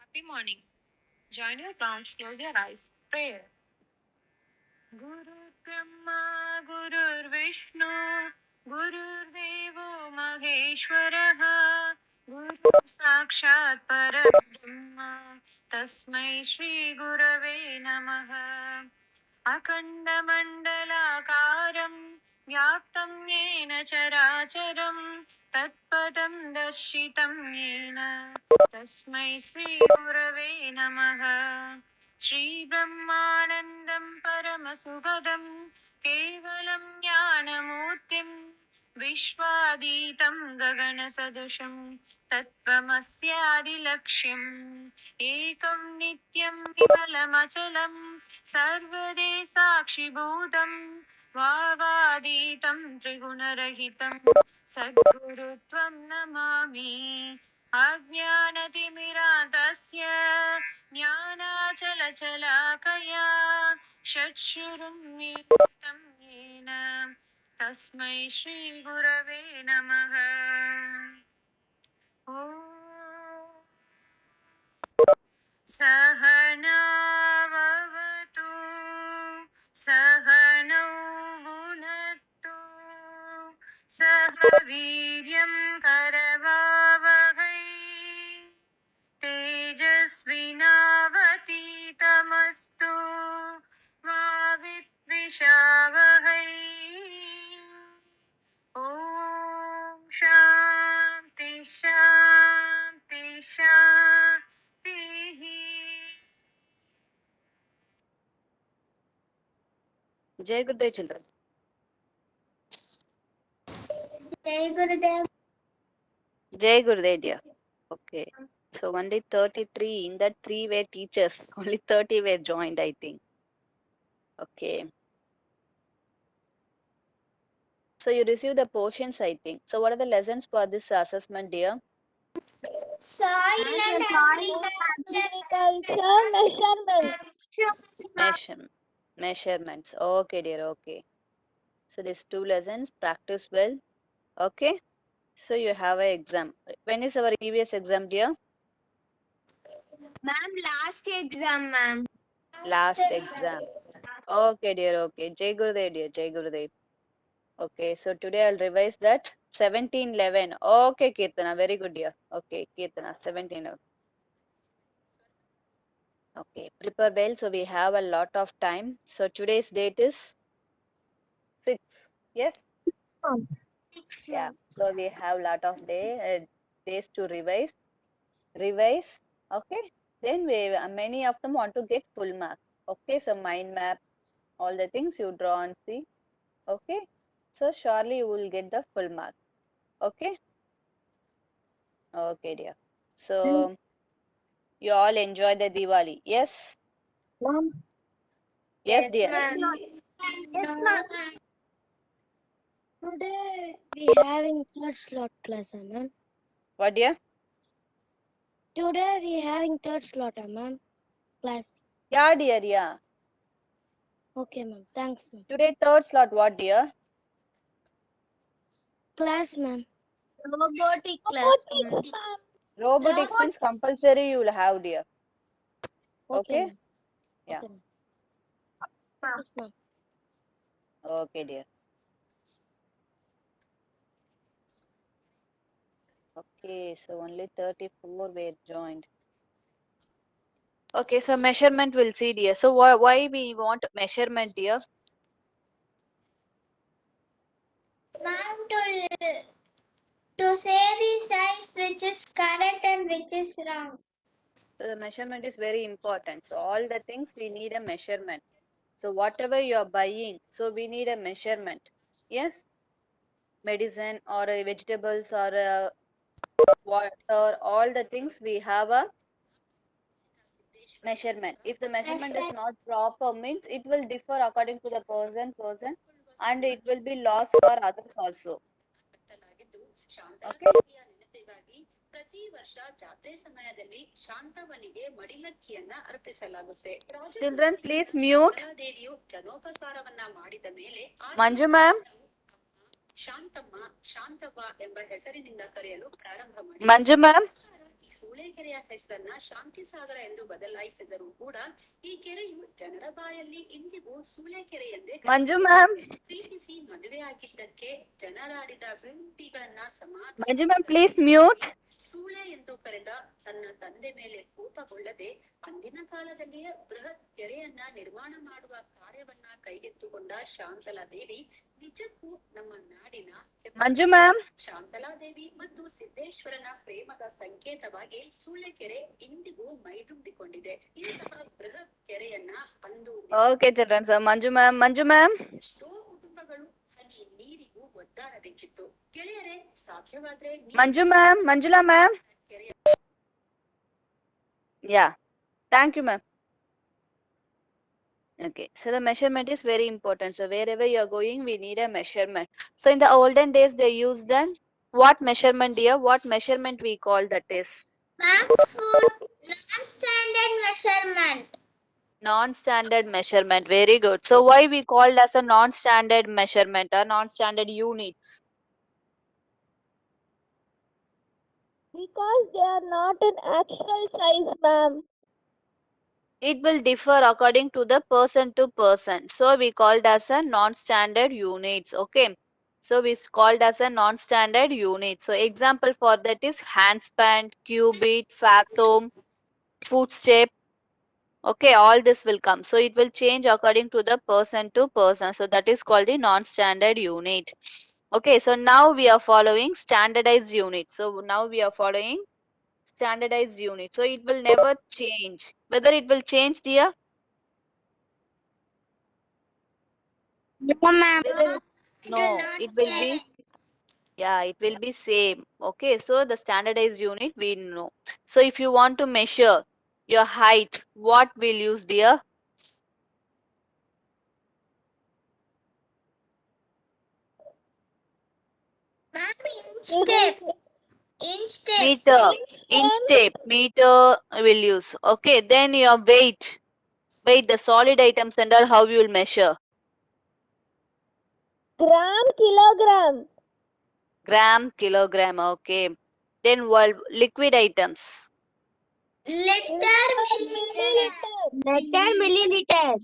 Happy morning. Join your palms, close your eyes. Prayer. Guru Brahma, Guru Vishnu, Guru Devo Maheshwaraha, Guru Sakshat Parabrahma, Tasmai Shri Gurave Namaha. अखण्डमण्डलाकारं व्याप्तं येन चराचरं तत्पदं दर्शितं येन तस्मै श्रीगुरवे नमः। श्रीब्रह्मानन्दं परमसुखदं केवलं ज्ञानमूर्तिं विश्वातीतं गगनसदृशं तत्त्वमस्यादिलक्ष्यम् एकं नित्यं विमलमचलं सर्वदे साक्षिभूतं भावातीतं त्रिगुणरहितं सद्गुरुत्वं नमामि। अज्ञानतिमिरान्तस्य ज्ञानाचलचलाकया चक्षुरुन्मीलितं येन तस्मै श्रीगुरवे नमः। ॐ सहनाववतु सहनौ भुनक्तु सह वीर्यं करवावहै तेजस्विनावतीतमस्तु मा विद्विषावहै। ॐ शान्ति शान्ति शान्तिः। Jai Gurudev children. Jai Gurudev. Jai Gurudev dear. Okay. So only 33 in that 3 were teachers. Only 30 were joined, I think. Okay. So you received the portions, I think. So what are the lessons for this assessment, dear? Soil and agriculture measurement. Measurements. Okay, dear. Okay. So these 2 lessons, practice well. Okay. So you have an exam. When is our EVS exam, dear? Ma'am, last exam, ma'am. Last exam. Okay, dear. Okay. Jai Gurudev, dear. Jai Gurudev. Okay. So today I'll revise that 1711. Okay, Kirtana. Very good, dear. Okay, Kirtana. 1711. Okay. Prepare well. So we have a lot of time. So today's date is 6. Yes. Yeah. So we have lot of days to revise. Okay. Then many of them want to get full mark. Okay. So mind map, all the things you draw and see. Okay. So surely you will get the full mark. Okay. Okay, dear. So you all enjoy the Diwali. Yes. Ma'am. Yes, dear. Ma'am. Yes, ma'am. Today we having third slot class, ma'am. What, dear? Today we having third slot, ma'am. Class. Yeah, dear. Yeah. Okay, ma'am. Thanks, ma'am. Today third slot. What, dear? Class, ma'am. Robotic class, ma'am. Robotics means compulsory you will have, dear. Okay. Ma'am. Yeah. Okay, ma'am. Yes, ma'am. Okay, dear. Okay, so only 34 were joined. Okay, so measurement we'll see, dear. So why we want measurement, dear? Ma'am, to say the size which is correct and which is wrong. So the measurement is very important. So all the things we need a measurement. So whatever you are buying, so we need a measurement. Yes, medicine or vegetables or water, all the things we have a measurement. If the measurement is not proper, means it will differ according to the person, and it will be loss for others also. Okay. ಪ್ರತಿ ವರ್ಷ ಜಾತ್ರೆ ಸಮಯದಲ್ಲಿ ಶಾಂತವನಿಗೆ ಮಡಿಲಕ್ಕಿಯನ್ನ ಅರ್ಪಿಸಲಾಗುತ್ತೆ. Children, please mute. ದೇವಿಯು ಜನೋಪಚಾರವನ್ನ ಮಾಡಿದ ಮೇಲೆ Manju ma'am. Shanthamma Shantavva ಎಂಬ ಹೆಸರಿನಿಂದ ಕರೆಯಲು ಪ್ರಾರಂಭ ಮಾಡಿ. Manju ma'am. ಈ ಸೂಳೆಕೆರೆಯ ಹೆಸರನ್ನ ಶಾಂತಿಸಾಗರ ಎಂದು ಬದಲಾಯಿಸಿದರೂ ಕೂಡ ಈ ಕೆರೆಯು ಜನರ ಬಾಯಲ್ಲಿ ಇಂದಿಗೂ ಸೂಳೆಕೆರೆ ಎಂದೇ Manju ಕರೆಸಿಕೊಂಡಿದೆ. ma'am. ಪ್ರೀತಿಸಿ ಮದುವೆಯಾಗಿದ್ದಕ್ಕೆ ಜನರಾಡಿದ ವಿರುಟಿಗಳನ್ನ Manju ma'am, please mute. ಸೂಳೆ ಎಂದು ಕರೆದ ತನ್ನ ತಂದೆ ಮೇಲೆ ಕೋಪಗೊಳ್ಳದೆ ಅಂದಿನ ಕಾಲದಲ್ಲಿಯೇ ಬೃಹತ್ ಕೆರೆಯನ್ನ ನಿರ್ಮಾಣ ಮಾಡುವ ಕಾರ್ಯವನ್ನ ಕೈಗೆತ್ತಿಕೊಂಡ ಶಾಂತಲಾದೇವಿ ನಿಜಕ್ಕೂ ನಮ್ಮ ನಾಡಿನ ಹೆಬ್ಬಾಗಿಲು. Manju ma'am. ಶಾಂತಲಾದೇವಿ ಮತ್ತು ಸಿದ್ದೇಶ್ವರನ ಪ್ರೇಮದ ಸಂಕೇತವಾಗಿ ಸೂಳೆಕೆರೆ ಇಂದಿಗೂ ಮೈದುಂಬಿಕೊಂಡಿದೆ. ಇಂತಹ ಬೃಹತ್ ಕೆರೆಯನ್ನ ಅಂದು Okay, children. So Manju ma'am. ಎಷ್ಟೋ ಕುಟುಂಬಗಳು ಹನಿ ನೀರಿಗೂ ಒದ್ದಾಡಬೇಕಿತ್ತು. ಗೆಳೆಯರೇ, ಸಾಧ್ಯವಾದ್ರೆ Manju ma'am. Manjula ma'am. ಕೆರೆಯ Yeah. Thank you, ma'am. Okay, so the measurement is very important. So wherever you are going, we need a measurement. So in the olden days, they used an what measurement, dear? What measurement we call that is Ma'am, for non-standard measurement. non-standard measurement. Very good. So why we called as a non-standard measurement or non-standard units? Because they are not an actual size, ma'am. It will differ according to the person to person. So we called as a non-standard units. Okay. So we called as a non-standard unit. So example for that is handspan, cubit, fathom, footstep. Okay, all this will come. So it will change according to the person to person. So that is called the non-standard unit. Okay, so now we are following standardized unit. So now we are following standardized unit. So it will never change. Whether it will change, dear? No, ma'am. Whether no, it will be, yeah, it will be same. Okay, so the standardized unit we know. So if you want to measure your height, what will use, dear? Ma'am, inch tape. Inch tape. Meter, inch tape, meter will use. Okay, then your weight, the solid items and all, how you will measure? Gram, kilogram. Gram, kilogram. Okay, then what liquid items? Liter, milliliter.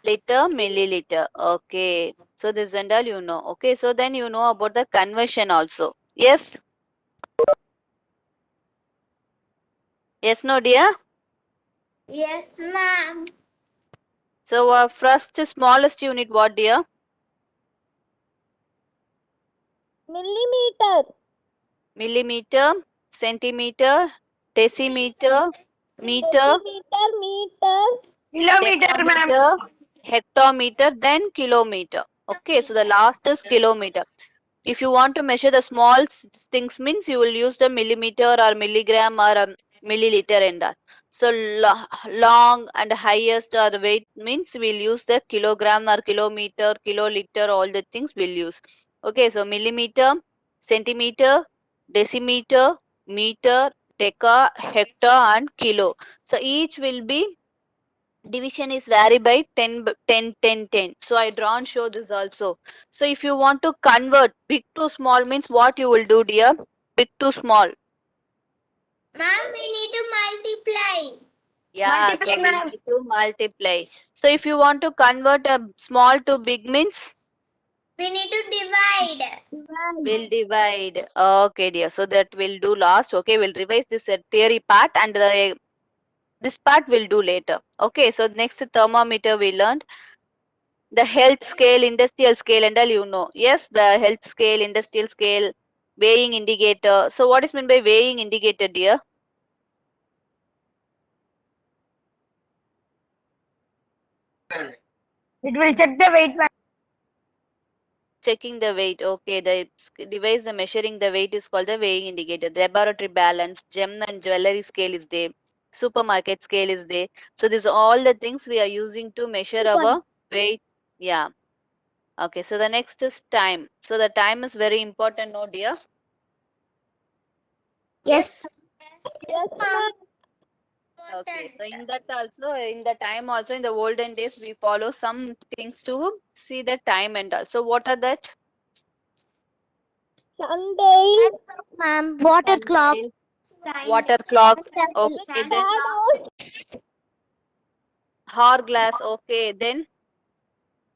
Liter, milliliter. Okay, so this and all you know. Okay, so then you know about the conversion also. Yes. Yes, no, dear. Yes, ma'am. So first smallest unit, what, dear? Millimeter. Millimeter, centimeter, decimeter, meter, Decimeter, meter. decameter, hectometer, then kilometer. Okay, so the last is kilometer. If you want to measure the small things means you will use the millimeter or milligram or milliliter and all. So long and highest or the weight means we'll use the kilogram or kilometer, kiloliter, all the things we'll use. Okay, so millimeter, centimeter, decimeter, meter, deca, hecto and kilo. So each will be division is vary by 10, 10, 10, 10. So I drawn show this also. So if you want to convert big to small means what you will do, dear? Big to small. Ma'am, we need to multiply. Yeah, so we need to multiply. So if you want to convert a small to big means We need to divide. we'll divide. Okay, dear. So that we'll do last. Okay, we'll revise this theory part and this part we'll do later. Okay, so next thermometer we learned. The health scale, industrial scale and all you know. Yes, the health scale, industrial scale, weighing indicator. So what is meant by weighing indicator, dear? It will check the weight. Checking the weight. Okay, the device the measuring the weight is called the weighing indicator. The laboratory balance, gem and jewelry scale is there. Supermarket scale is there. So these are all the things we are using to measure our weight. Yeah. Okay, so the next is time. So the time is very important, no, dear? Yes. Yes, ma'am. Okay, so in that also, in the time also, in the olden days, we follow some things to see the time and all. So what are that? Sundial. Ma'am, water clock. Sundial. Water clock. Okay, then Shadows. hourglass. Okay, then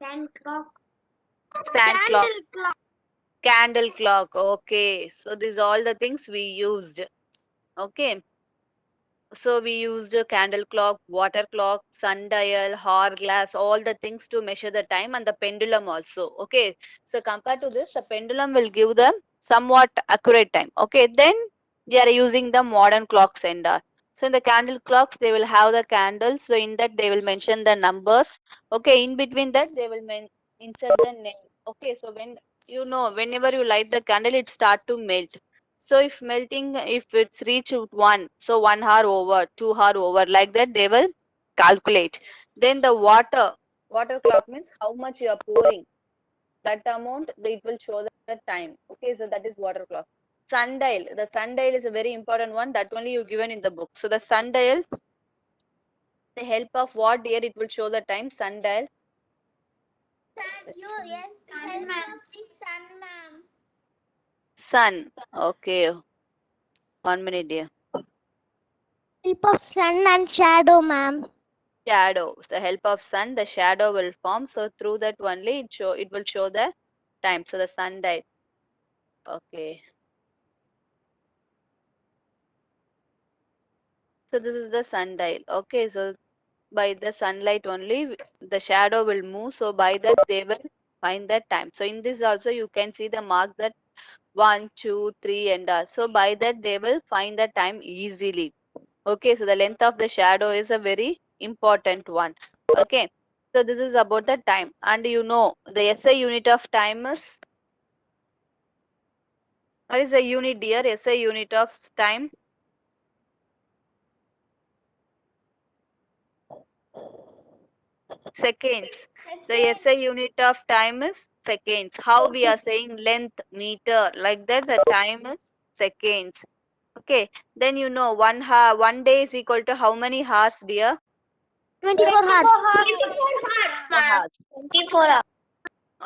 Sand clock. sand clock. Candle clock. Okay, so these all the things we used. Okay, so we used a candle clock, water clock, sundial, hourglass, all the things to measure the time, and the pendulum also. Okay, so compared to this, the pendulum will give them somewhat accurate time. Okay, then we are using the modern clocks and all. So in the candle clocks, they will have the candles. So in that they will mention the numbers. Okay, in between that they will insert the name. Okay, so when whenever you light the candle, it start to melt. So if melting, if it's reached 1, so 1 hour over, 2 hour over, like that they will calculate. Then the water clock means how much you are pouring. That amount, it will show the time. Okay, so that is water clock. Sundial. The sundial is a very important one. That only you given in the book. So the sundial, the help of what dear it will show the time. Sundial. Sun, ma'am. Sun, ma'am. Sun. Okay. 1 minute, dear. Help of sun and shadow, ma'am. Shadow. With the help of sun, the shadow will form. So through that only it will show the time. So the sundial. Okay. So this is the sundial. Okay. So by the sunlight only the shadow will move. So by that they will find that time. So in this also you can see the mark that 1, 2, 3 and all. So by that they will find the time easily. Okay. So the length of the shadow is a very important one. Okay. So this is about the time. And the SI unit of time is, what is the unit dear? SI unit of time? Seconds. The SI unit of time is seconds. How we are saying length, meter, like that the time is seconds. Okay. Then 1 day is equal to how many hours, dear? 24 hours. 4 hours. 24 hours.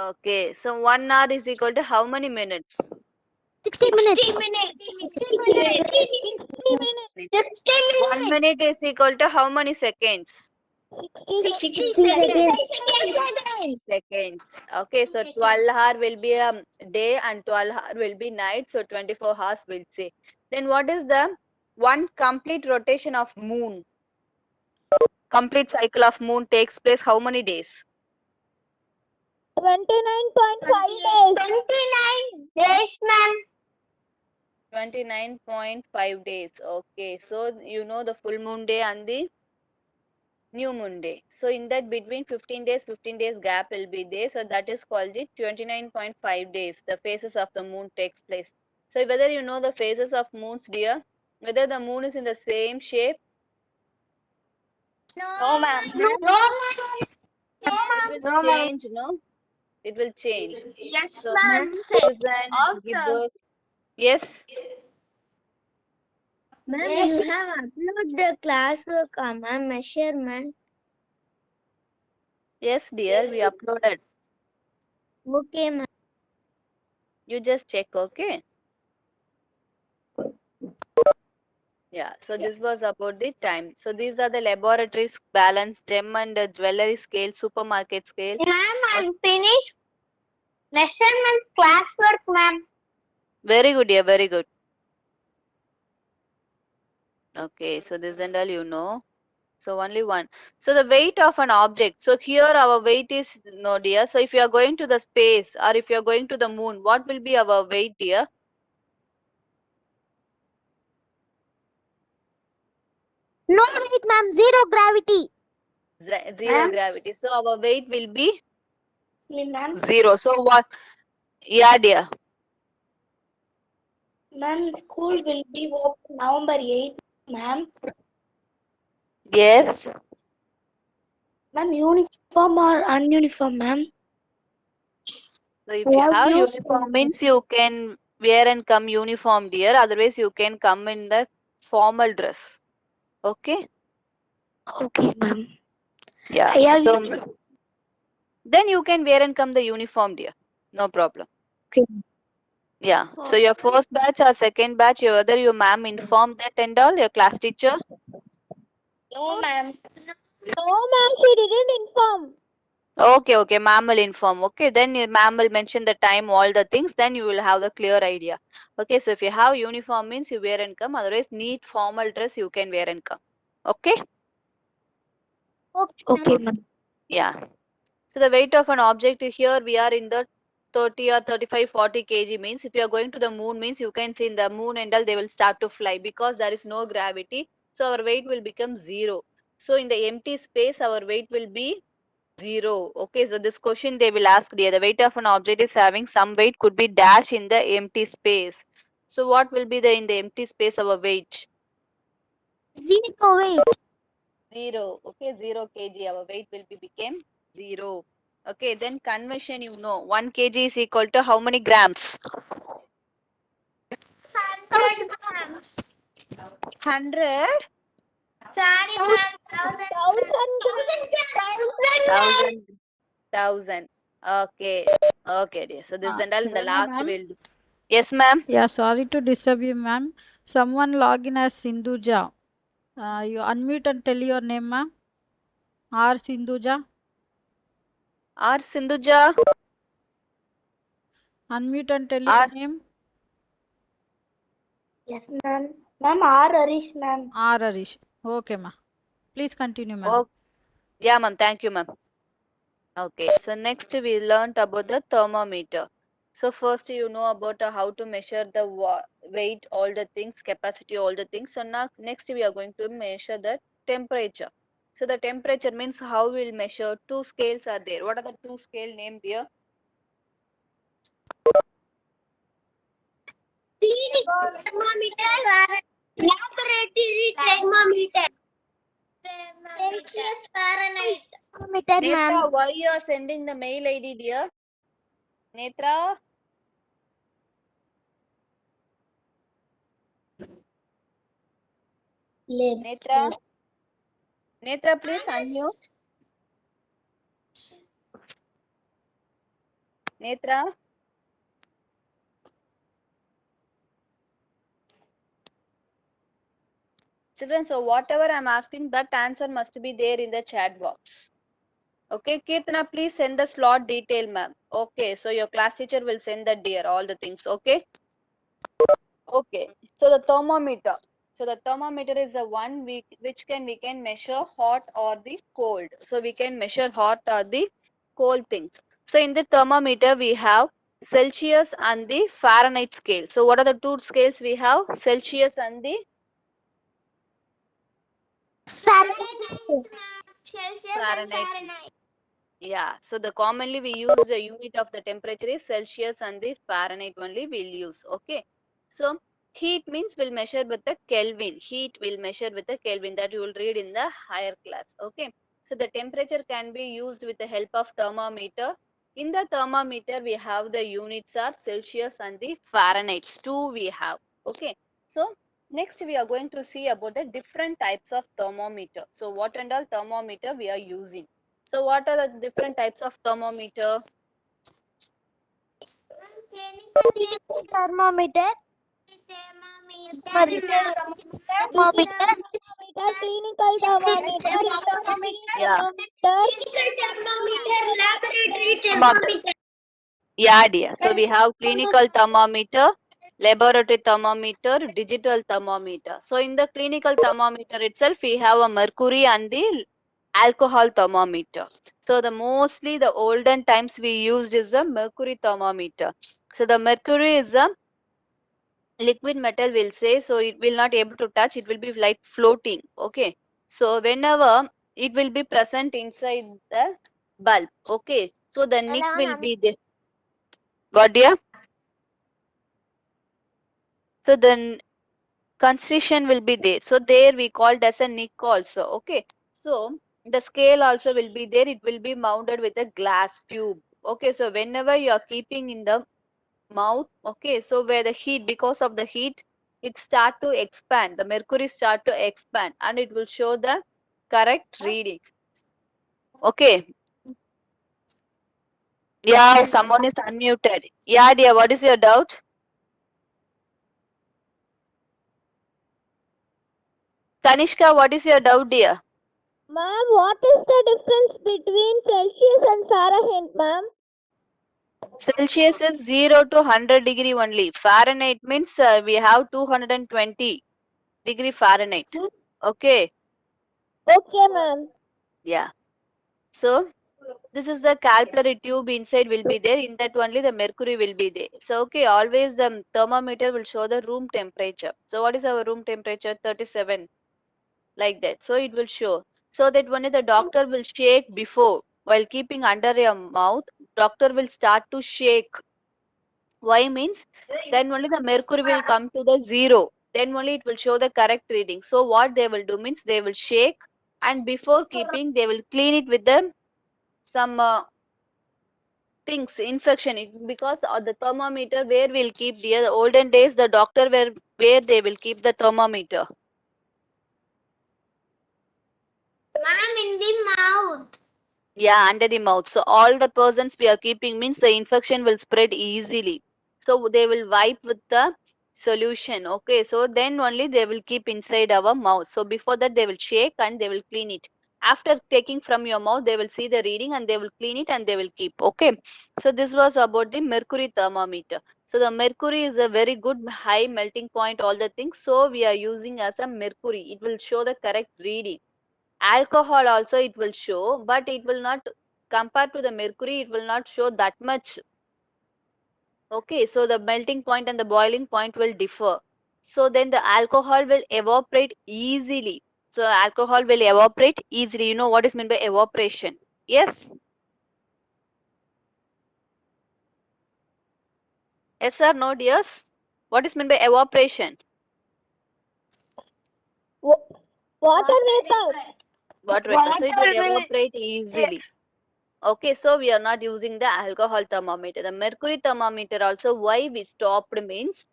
Okay. So 1 hour is equal to how many minutes? 60 minutes. 60 minutes. 60 minutes. 60 1 minute is equal to how many seconds? 60 seconds. Seconds. Okay, so 12 hour will be a day and 12 hour will be night. So 24 hours we'll say. Then what is the one complete rotation of moon? Complete cycle of moon takes place how many days? 29.5 days. 29 days, ma'am. 29.5 days. Okay, so the full moon day and the new moon day. So in that between 15 days gap will be there. So that is called the 29.5 days. The phases of the moon takes place. So whether you know the phases of moons, dear, whether the moon is in the same shape, No, ma'am. No, ma'am. it will change, no? It will change. Yes, So ma'am. citizen, Also, gibbers. Yes, ma'am, Yes. you have uploaded the classwork on my measurement. yes, dear, we uploaded. Okay, ma'am. You just check, okay? Yeah, so this was about the time. So these are the laboratories, balance, gem and jewelry scale, supermarket scale. Ma'am, I'm finished. Measurement classwork, ma'am. Very good, dear, very good. Okay, so this and all. So only one. So the weight of an object. So here our weight is no, dear. So if you are going to the space or if you are going to the moon, what will be our weight, dear? No weight, ma'am. Zero gravity. Zero Ma'am? gravity. So our weight will be Ma'am, 0. So what? Yeah, dear. Ma'am, school will be open November 8th, ma'am. Yes. Ma'am, uniform or ununiform, ma'am? So if you What have use- uniform means you can wear and come uniform, dear. Otherwise you can come in the formal dress. Okay? Okay, ma'am. Yeah. I have So then you can wear and come the uniform, dear. No problem. okay. Yeah. So your first batch or second batch, whether your ma'am informed that and all, your class teacher? No, ma'am. No, ma'am, she didn't inform. Okay, ma'am will inform. Okay, then ma'am will mention the time, all the things, then you will have the clear idea. Okay, so if you have uniform means you wear and come, otherwise neat formal dress you can wear and come. Okay? Okay, ma'am. Yeah. So the weight of an object here we are in the 30 or 35, 40 kg means if you are going to the moon means you can see in the moon and all they will start to fly because there is no gravity. So our weight will become zero. So in the empty space our weight will be zero. Okay, so this question they will ask here. The weight of an object is having some weight could be dash in the empty space. So what will be the in the empty space our weight? Zero weight. Zero. Okay, 0 kg. Our weight will be became zero. Okay, then conversion 1 kg is equal to how many grams? 100 grams. 100? Sorry, ma'am. 1,000 grams. 1000. Okay. Okay, dear. So this and all in the Sharana last ma'am. we'll do. Yes, ma'am. Yeah, sorry to disturb you, ma'am. Someone log in as Sindhuja. You unmute and tell your name, ma'am. R. Sindhuja. R. Sindhuja. Unmute and tell your R. name. Yes, ma'am. Ma'am, R. Harish, ma'am. R. Arish. Okay, ma'am. Please continue, ma'am. Oh, yeah, ma'am. Thank you, ma'am. Okay, so next we learned about the thermometer. So first you know about how to measure the weight, all the things, capacity, all the things. So now next we are going to measure the temperature. So the temperature means how we'll measure. Two scales are there. What are the two scale named here? Thermometer. Laboratory thermometer. Celsius, Fahrenheit. Thermometer, ma'am. Netra, why you are sending the mail ID, dear? Netra? Netra? Netra, please unmute. Netra? Children, so whatever I'm asking, that answer must be there in the chat box. Okay, Kirtana, please send the slot detail, ma'am. Okay, so your class teacher will send that, dear, all the things. Okay. Okay, so the thermometer. So the thermometer is the one which we can measure hot or the cold. So we can measure hot or the cold things. So in the thermometer we have Celsius and the Fahrenheit scale. So what are the two scales we have? Celsius and the Celsius and Fahrenheit. Fahrenheit. Yeah, so the commonly we use the unit of the temperature is Celsius and the Fahrenheit only we'll use. Okay, so heat means we'll measure with the Kelvin. Heat will measure with the Kelvin that you will read in the higher class. Okay, so the temperature can be used with the help of thermometer. In the thermometer we have the units are Celsius and the Fahrenheit. Two we have. Okay, so next we are going to see about the different types of thermometer. So what and all thermometer we are using. So what are the different types of thermometer? Thermometer. Thermometer. Thermometer. Clinical thermometer. Yeah. Clinical thermometer. Laboratory Thermometer. thermometer. Yeah, dear. So we have clinical thermometer, laboratory thermometer, digital thermometer. So in the clinical thermometer itself, we have a mercury and the alcohol thermometer. So the mostly the olden times we used is the mercury thermometer. So the mercury is a liquid metal will say, so it will not able to touch, it will be like floating. Okay, so whenever it will be present inside the bulb. Okay, so the nick will be there. What, dear? So then constriction will be there, so there we called as a nick also. Okay, so the scale also will be there, it will be mounted with a glass tube. Okay, so whenever you are keeping in the mouth, okay, so where the heat, because of the heat, it start to expand, the mercury start to expand and it will show the correct reading. Okay, yeah, someone is unmuted. Yeah, dear, what is your doubt? Kanishka, what is your doubt, dear? Ma'am, what is the difference between Celsius and Fahrenheit, ma'am? Celsius is 0 to 100 degree only. Fahrenheit means we have 220 degree Fahrenheit. Okay. Okay, ma'am. Yeah. So this is the capillary tube inside will be there. In that only the mercury will be there. So okay, always the thermometer will show the room temperature. So what is our room temperature? 37, like that. So it will show. So that only the doctor will shake before while keeping under your mouth. Doctor will start to shake. Why means then only the mercury will come to the 0. Then only it will show the correct reading. So what they will do means they will shake, and before keeping they will clean it with the some things infection because the thermometer where we'll keep the olden days the doctor where they will keep the thermometer. Ma'am, in the mouth. Yeah, under the mouth. So all the persons we are keeping means the infection will spread easily. So they will wipe with the solution. Okay, so then only they will keep inside our mouth. So before that they will shake and they will clean it. After taking from your mouth, they will see the reading and they will clean it and they will keep. Okay, so this was about the mercury thermometer. So the mercury is a very good high melting point, all the things. So we are using as a mercury. It will show the correct reading. Alcohol also it will show, but it will not, compared to the mercury, it will not show that much. Okay, so the melting point and the boiling point will differ. So then the alcohol will evaporate easily. So alcohol will evaporate easily. You know what is meant by evaporation? Yes. Yes or no, dears? What is meant by evaporation? Water vapor. Water vapor. So it will evaporate easily. Okay, so we are not using the alcohol thermometer. The mercury thermometer also, why we stopped means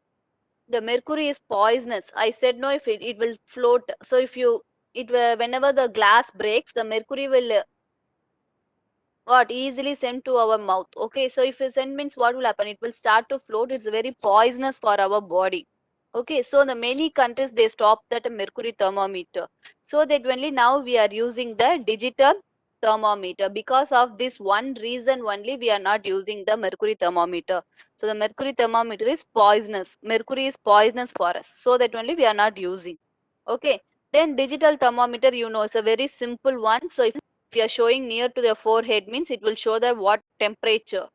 the mercury is poisonous. I said no, if it will float. So if you, whenever the glass breaks, the mercury will what easily send to our mouth. Okay, so if it send means what will happen? It will start to float. It's very poisonous for our body. Okay, so the many countries they stop that mercury thermometer. So that only now we are using the digital thermometer. Because of this one reason only we are not using the mercury thermometer. So the mercury thermometer is poisonous. Mercury is poisonous for us. So that only we are not using. Okay. Then digital thermometer, you know, is a very simple one. So if you are showing near to the forehead means it will show the what temperature.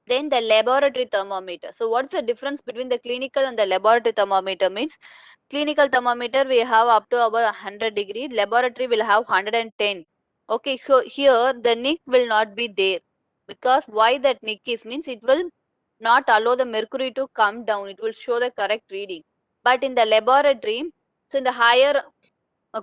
Then the laboratory thermometer. So what's the difference between the clinical and the laboratory thermometer means clinical thermometer we have up to about 100 degree, laboratory will have 110. Okay, so here the nick will not be there. Because why that nick is means it will not allow the mercury to come down. It will show the correct reading. But in the laboratory, so in the higher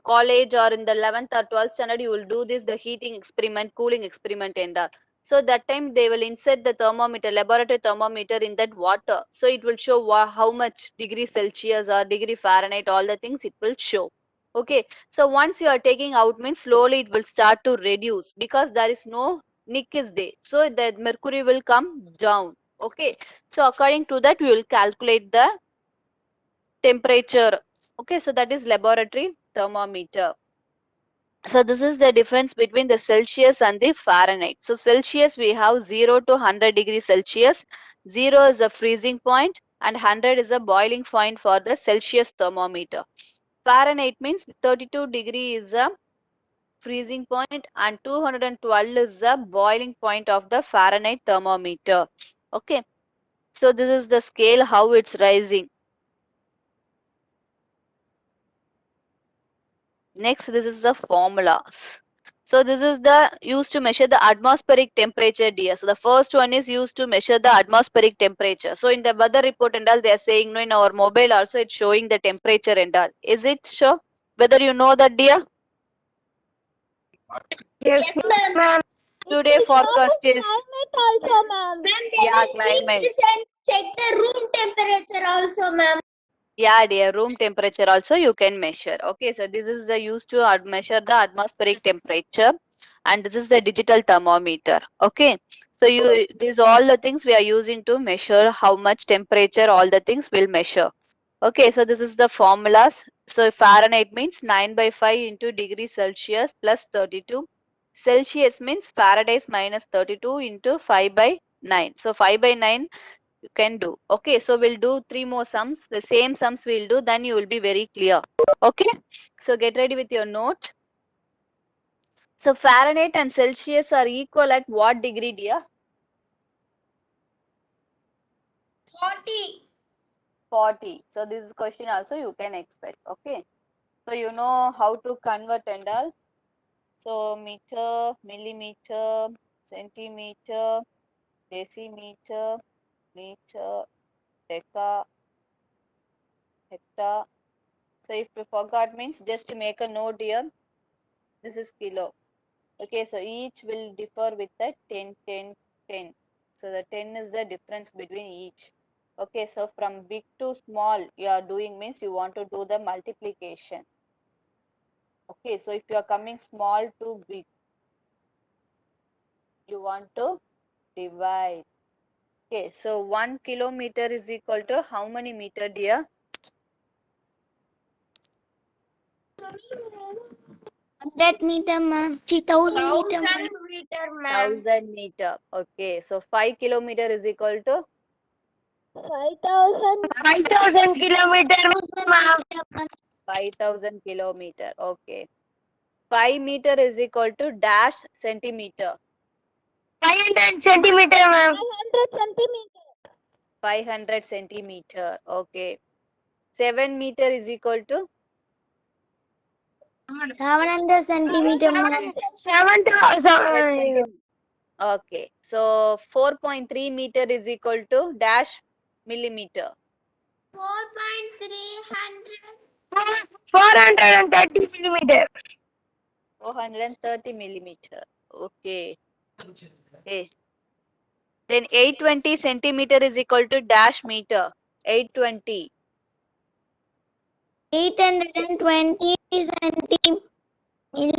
college or in the 11th or 12th standard, you will do this the heating experiment, cooling experiment and all. So that time they will insert the thermometer, laboratory thermometer in that water. So it will show how much degree Celsius or degree Fahrenheit, all the things it will show. Okay. So once you are taking out means slowly it will start to reduce because there is no nick is there. So the mercury will come down. Okay. So according to that, we will calculate the temperature. Okay. So that is laboratory thermometer. So this is the difference between the Celsius and the Fahrenheit. So Celsius we have 0 to 100 degrees Celsius. 0 is a freezing point and 100 is a boiling point for the Celsius thermometer. Fahrenheit means 32 degree is a freezing point and 212 is the boiling point of the Fahrenheit thermometer. Okay. So this is the scale how it's rising. Next, this is the formulas. So this is the used to measure the atmospheric temperature, dear. So the first one is used to measure the atmospheric temperature. So in the weather report and all, they are saying no, in our mobile also it's showing the temperature and all. Is it sure? Whether you know that, dear? Yes, ma'am. Today forecast is Climate also, ma'am. yeah climate. Check the room temperature also, ma'am. Yeah, dear, room temperature also you can measure. Okay, so this is the used to measure the atmospheric temperature, and this is the digital thermometer. Okay, so these all the things we are using to measure how much temperature all the things will measure. Okay, so this is the formulas. So Fahrenheit means 9 by 5 into degree Celsius plus 32. Celsius means Fahrenheit minus 32 into 5 by 9. So 5 by 9 you can do. Okay, so we'll do 3 more sums. The same sums we'll do, then you will be very clear. Okay, so get ready with your note. So Fahrenheit and Celsius are equal at what degree, dear? 40. 40. So this question also you can expect. Okay, so you know how to convert and all. So meter, millimeter, centimeter, decimeter, meter, deca, hectare. So if you forgot means just make a note here. This is kilo. Okay, so each will differ with the 10, 10, 10. So the 10 is the difference between each. Okay, so from big to small you are doing means you want to do the multiplication. Okay, so if you are coming small to big, you want to divide. Okay, so 1 kilometer is equal to how many meter, dear? 100 meter, ma'am. 1000 meter, ma'am. Meter, 1000 meter. Okay, so 5 kilometer is equal to 5,000. 5000 kilometers, ma'am. 5000 kilometer. Okay, 5 meter is equal to dash centimeter. 500 centimeter, ma'am. 500 centimeter. 500 centimeter. Okay, 7 meter is equal to 700 centimeter, ma'am. 100 7000. centimeter. Okay, so 4.3 meter is equal to dash millimeter. 430 millimeter. 430 millimeter. Okay. Okay. Then 820 centimeter is equal to dash meter. 820. 820 centimeter. 8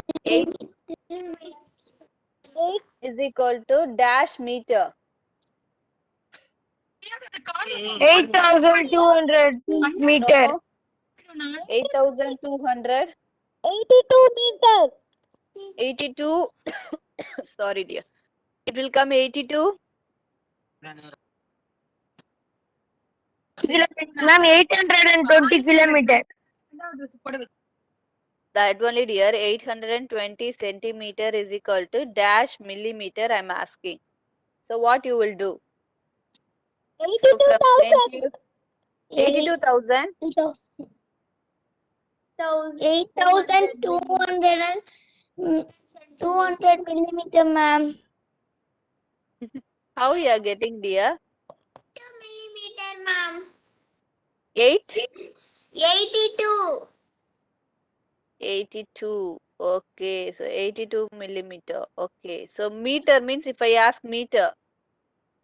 is equal to dash meter. 8200 meter. No. 8200. 82 meter. 82. Sorry, dear. It will come 82. Ma'am, 820 kilometer. That only, dear. 820 centimeter is equal to dash millimeter. I'm asking. So what you will do? So from same to 82,000. 8200 200 millimeter, ma'am. How you are getting, dear? 2 millimeter, ma'am. 8? 82. 82. Okay, so 82 millimeter. Okay, so meter means if I ask meter,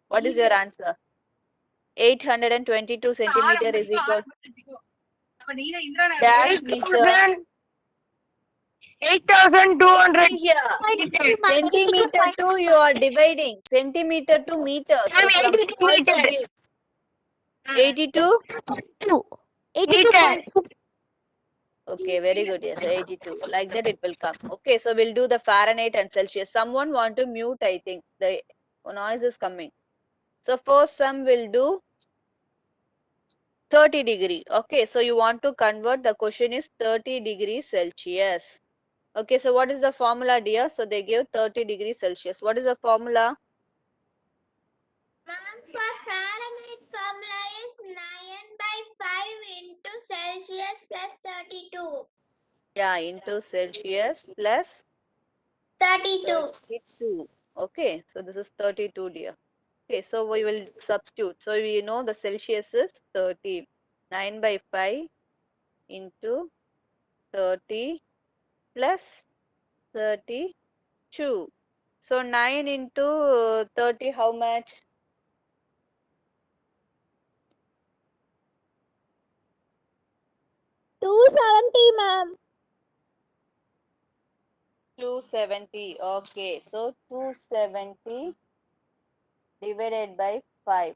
what is your answer? 822 centimeter is equal dash meter. 8200 See here, centimeter to you are dividing. Centimeter to meter. So from 82 small to meter. big. 82. 82 Okay, very good. Yes, 82. Like that it will come. Okay, so we'll do the Fahrenheit and Celsius. Someone want to mute, I think. The noise is coming. So first sum will do 30 degree. Okay, so you want to convert, the question is 30 degrees Celsius. Okay, so what is the formula, dear? So they give 30 degrees Celsius. What is the formula? Ma'am, for Fahrenheit formula is 9 by 5 into Celsius plus 32. Yeah, into Celsius plus 32. 32. Okay, so this is 32, dear. Okay, so we will substitute. So we know the Celsius is 30. 9 by 5 into 30 plus 32. So 9 into 30, how much? 270, ma'am. 270. Okay, so 270 divided by 5.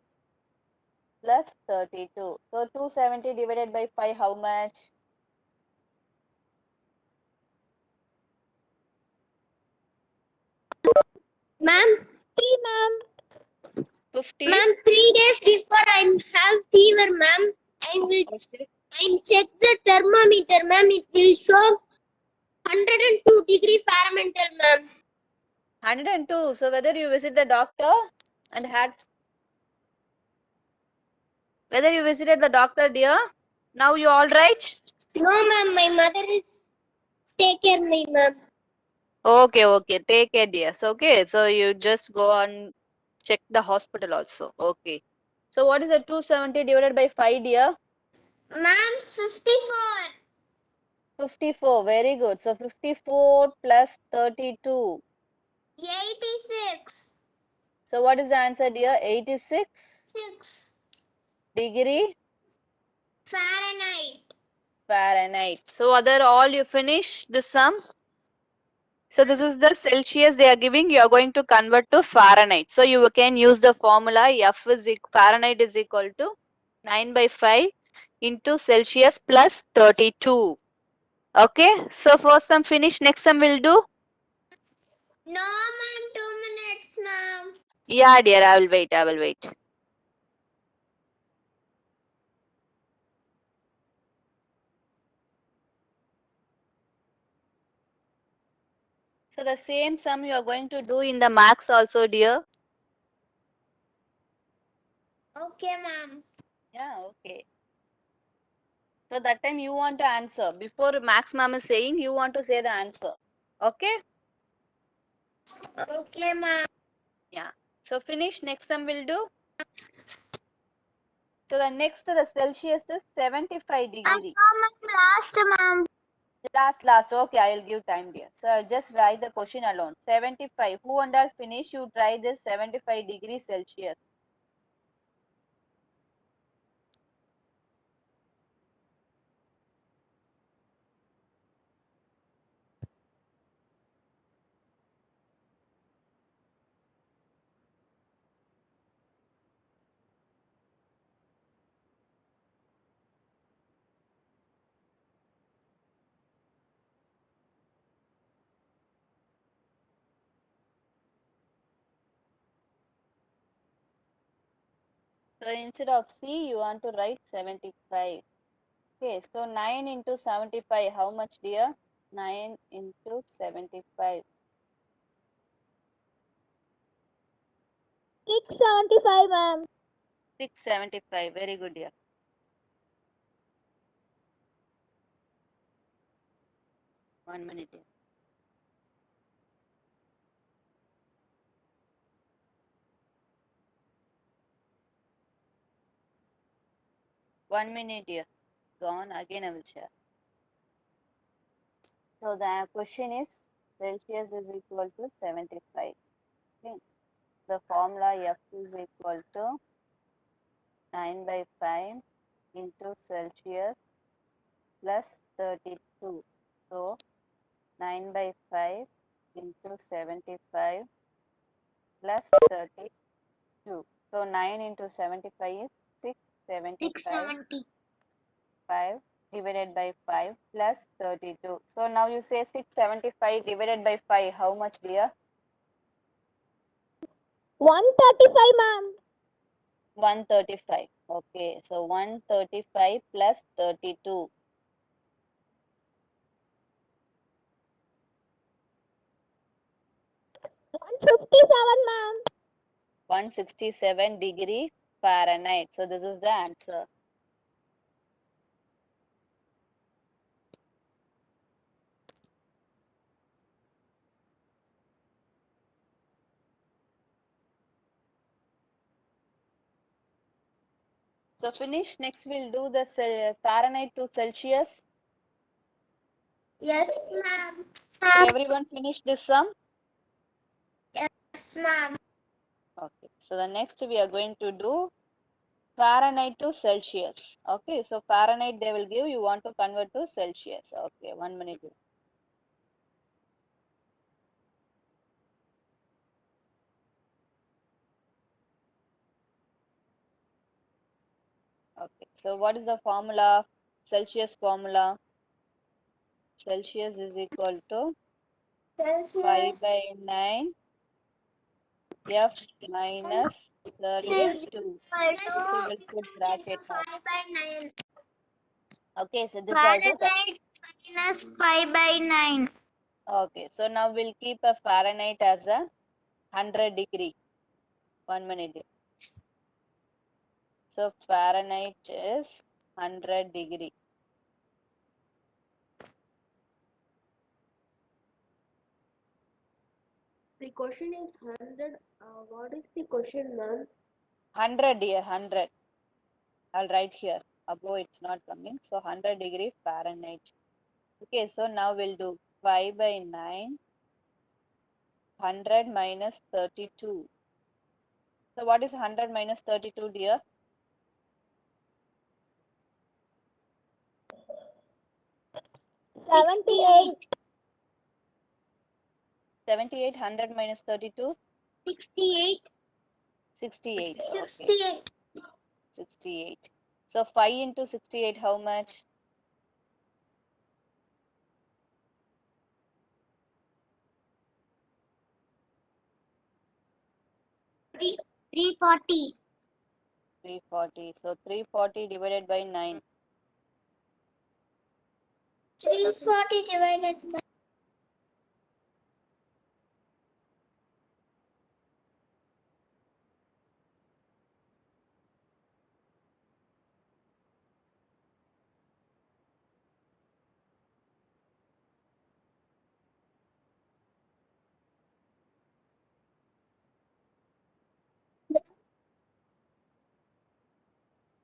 plus 32. So 270 divided by 5, how much? Ma'am, 50, ma'am. 50? Ma'am, 3 days before I have fever, ma'am. Okay. I check the thermometer, ma'am. It will show 102 degree Fahrenheit, ma'am. 102. So whether you visit the doctor and whether you visited the doctor, dear? Now you all right? No, ma'am. My mother is take care me, ma'am. Okay, okay. Take care, dear. So, okay. So you just go and check the hospital also. Okay. So what is the 270 divided by 5, dear? Ma'am, 54. 54. Very good. So 54 plus 32. 86. So what is the answer, dear? 86 6. degree Fahrenheit. Fahrenheit. So other all you finish the sum? So this is the Celsius they are giving. You are going to convert to Fahrenheit. So you can use the formula Fahrenheit is equal to 9 by 5 into Celsius plus 32. Okay. So first sum finish. Next sum will do. No, ma'am. 2 minutes, ma'am. Yeah, dear. I will wait. I will wait. So the same sum you are going to do in the max also, dear. Okay, ma'am. Yeah. Okay. So that time you want to answer. Before max ma'am is saying, you want to say the answer. Okay. Okay, ma'am. Yeah. So finish. Next sum will do. So the next to the Celsius is 75 degree. Last, ma'am. Last. Okay, I will give time, dear. So I'll just write the question alone. 75. Who and all finish? You try this 75 degree Celsius. So instead of C, you want to write 75. Okay, so 9 into 75, how much, dear? 9 into 75. 675, ma'am. 675. Very good, dear. One minute, dear. One minute, dear. Gone. Again, I will share. So the question is Celsius is equal to 75. Okay. The formula F is equal to 9 by 5 into Celsius plus 32. So 9 by 5 into 75 plus 32. So 9 into 75 is 675. 670. 5 divided by 5 plus 32. So now you say 675 divided by 5. How much, dear? 135, ma'am. 135. Okay. So 135 plus 32. 157, ma'am. 167 degree Fahrenheit. So this is the answer. So finish. Next we'll do the Fahrenheit to Celsius. Yes, ma'am. So everyone finish this sum. Yes, ma'am. Okay. So the next we are going to do Fahrenheit to Celsius. Okay. So Fahrenheit they will give. You want to convert to Celsius. Okay. 1 minute. So what is the formula? Celsius formula. Celsius is equal to 5 Celsius by 9 F minus 32. So we'll put bracket now. 5 by 9. Okay, so this also Fahrenheit minus 5 by 9. okay. So now we'll keep a Fahrenheit as a 100 degree. 1 minute. So Fahrenheit is 100 degree. The question is 100. What is the question, ma'am? 100 dear, 100. I'll write here. Above it's not coming. So 100 degree Fahrenheit. Okay, so now we'll do 5 by 9. 100 minus 32. So what is 100 minus 32, dear? 78. 78, 100 minus 32, 68. 68. Okay, 68. 68. So 5 into 68, how much? 340. 340. So 340 divided by 9. 340 divided by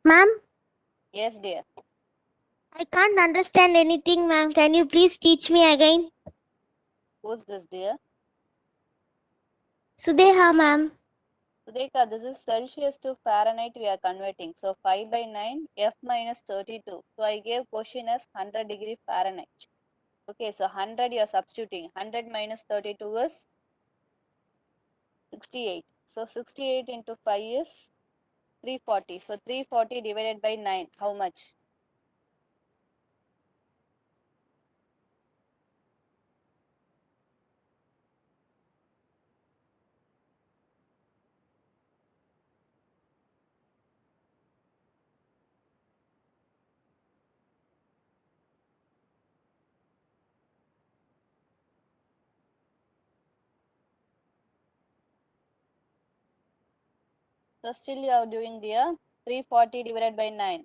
Ma'am, Yes, dear. I can't understand anything, ma'am. Can you please teach me again? Who's this, dear? Sudeha, ma'am. Sudeka, this is Celsius to Fahrenheit we are converting. So 5 by 9, F minus 32. So I gave question as 100 degree Fahrenheit. Okay, so 100 you are substituting. 100 minus 32 is 68. So 68 into 5 is 340. So 340 divided by 9, how much? So still you are doing, dear. 340 divided by 9.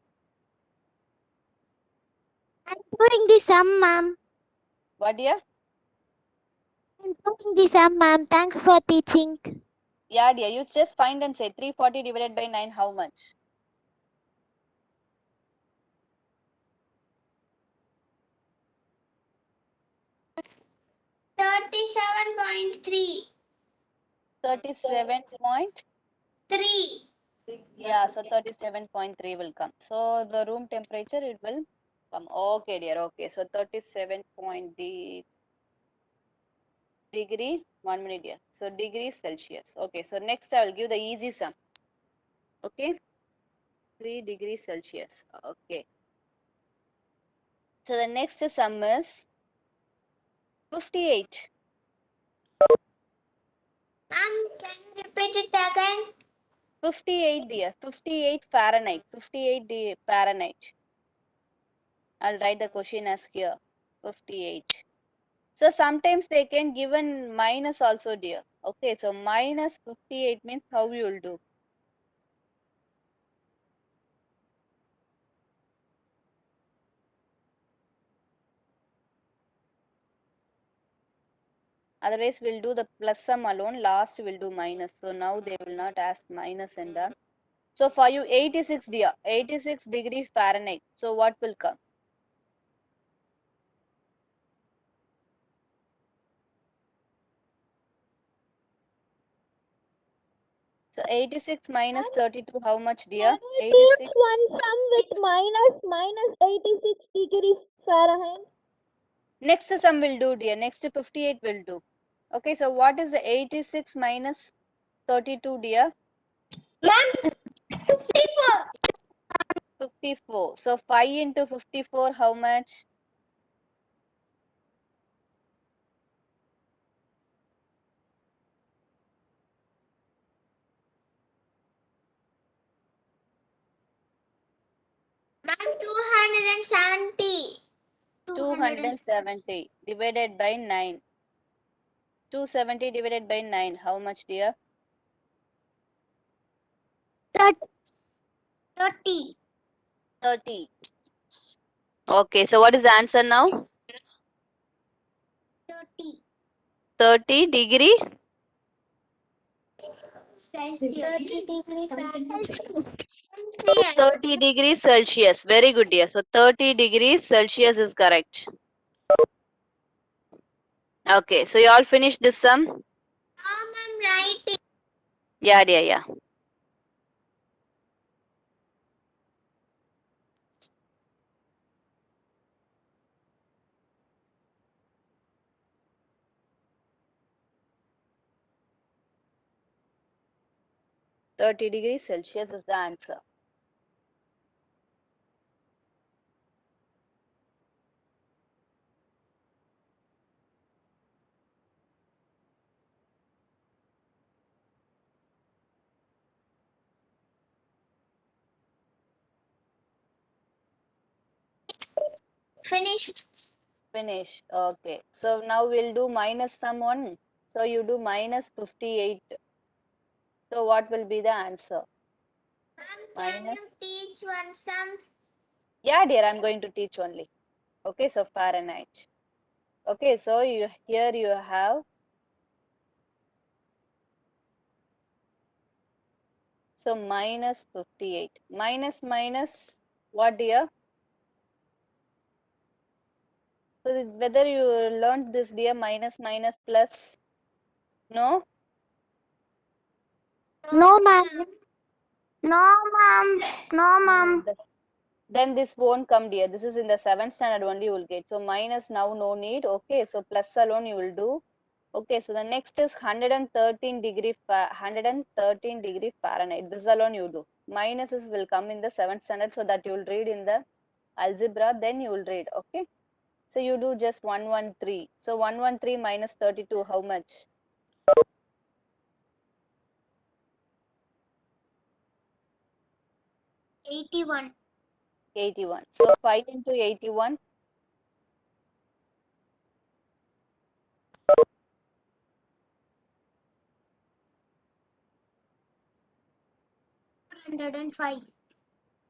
I'm doing the sum, ma'am. What, dear? I'm doing the sum, ma'am. Thanks for teaching. Yeah, dear. You just find and say 340 divided by 9, how much? 37.3. 37 point. 3. Yeah, so 37.3 will come. So the room temperature it will come. Okay, dear. Okay, so 37 point degree. 1 minute, dear. So degrees Celsius. Okay, so next I will give the easy sum. Okay, 3 degrees Celsius. Okay. So the next sum is 58. Ma'am, can you repeat it again? 58, dear. 58 Fahrenheit. 58 Fahrenheit. I'll write the question as here. 58. So sometimes they can given minus also, dear. Okay, so minus 58 means how you will do. Otherwise, we'll do the plus sum alone. Last, we'll do minus. So now they will not ask minus and the. So for you, 86, dear. 86 degree Fahrenheit. So what will come? So 86 minus 32, how much, dear? Can you 86. teach one sum with minus 86 degrees Fahrenheit? Next sum will do, dear. Next 58 will do. Okay, so what is the 86 minus 32, dear? Ma'am, 54. 54. So 5 into 54, how much? Ma'am, 270. 270 divided by 9. 270 divided by 9. How much, dear? 30. 30. Okay, so what is the answer now? 30. 30 degree 30 degree Celsius. 30 degrees Celsius. Very good, dear. So 30 degrees Celsius is correct. Okay, so you all finished this sum? Ma'am, I'm writing. Yeah, dear, yeah. Thirty degrees Celsius is the answer. Finish. Finish. Okay. So now we'll do minus sum one. So you do minus 58. So what will be the answer? Ma'am, can Minus. you teach one sum? Yeah, dear, I'm going to teach only. Okay, so Fahrenheit. Okay, so here you have. So minus 58. Minus, what, dear? So whether you learned this, dear, minus plus? No? No, ma'am. No, ma'am. No, ma'am. Then this won't come, dear. This is in the 7th standard only you will get. So minus now no need. Okay, so plus alone you will do. Okay, so the next is 113 degree 113 degree Fahrenheit. This alone you do. Minuses will come in the 7th standard, so that you will read in the algebra. Then you will read. Okay. So you do just 113. So 113 minus 32, how much? 81. 81. So 5 into 81. 405.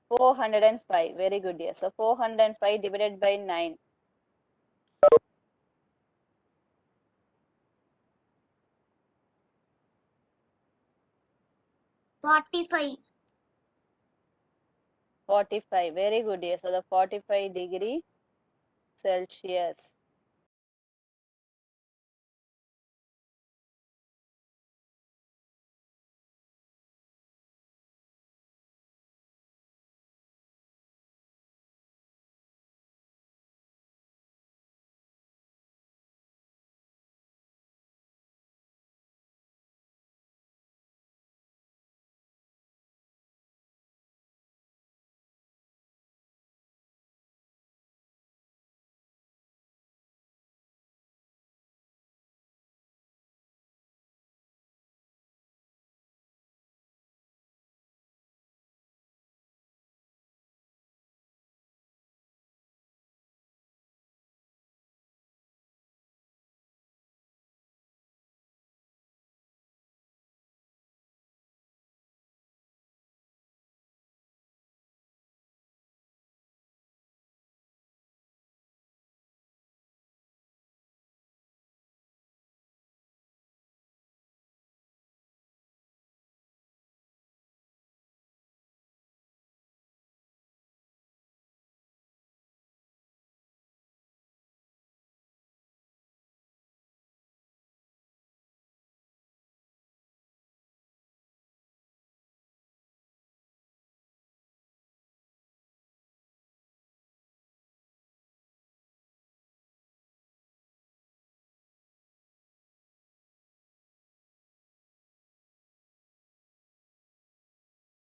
405. Very good, dear. So 405 divided by 9. 45. 45. Very good, dear. So the 45 degree Celsius.